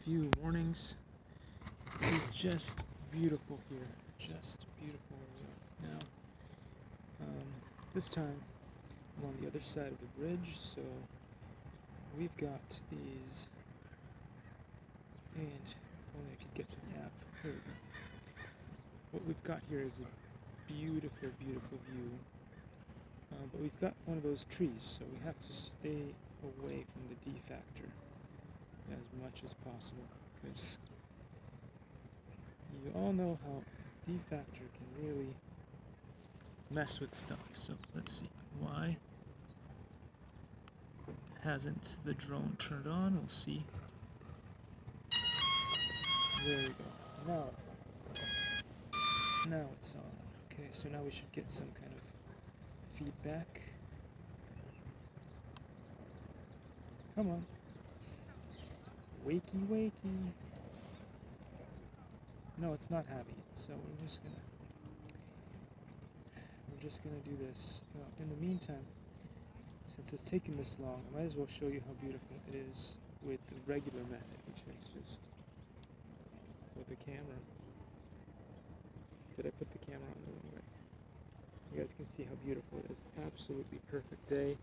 few mornings is just beautiful here. Just beautiful now. This time I'm on the other side of the bridge, so we've got is, and if only I could get to the app. Here we go. What we've got here is a beautiful, beautiful view. But we've got one of those trees, so we have to stay away from the D factor as much as possible, because you all know how D factor can really mess with stuff. So let's see, why hasn't the drone turned on? We'll see. There we go. Now it's on. Now it's on. Okay, so now we should get some kind of feedback. Come on. Wakey, wakey. No, it's not having it, so we're just gonna do this. In the meantime, since it's taken this long, I might as well show you how beautiful it is with the regular method, which is just with the camera. Did I put the camera on the wrong way? You guys can see how beautiful it is. Absolutely perfect day. You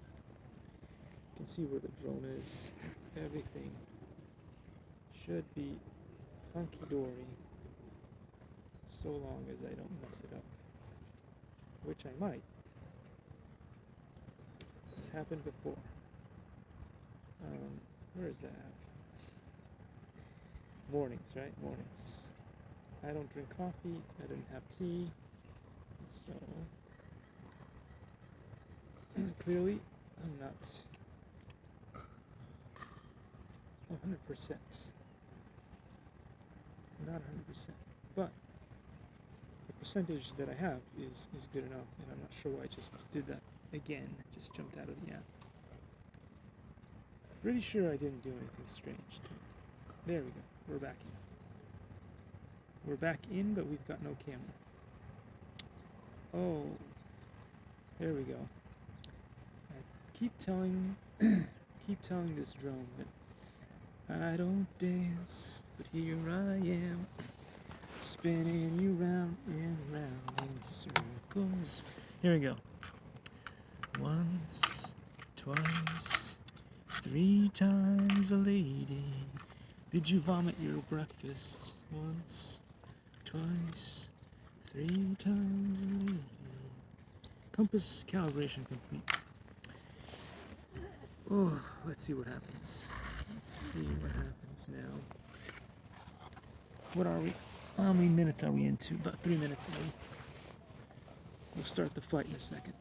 can see where the drone is. Everything should be hunky-dory, so long as I don't mess it up, which I might. It's happened before. Where is that app? Mornings, right? Mornings. I don't drink coffee. I didn't have tea. So clearly, I'm not 100%. Not 100%. But the percentage that I have is good enough, and I'm not sure why I just did that again. Just jumped out of the app. Pretty sure I didn't do anything strange to it. There we go. We're back in. We're back in, but we've got no camera. Oh, there we go. I keep telling this drone that I don't dance, but here I am, spinning you round and round in circles. Here we go. Once, twice, 3 times a lady. Did you vomit your breakfast? Once, twice, 3 times a lady. Compass calibration complete. Oh, let's see what happens. Let's see what happens now. What are we? How many minutes are we into? About 3 minutes in. We'll start the flight in a second.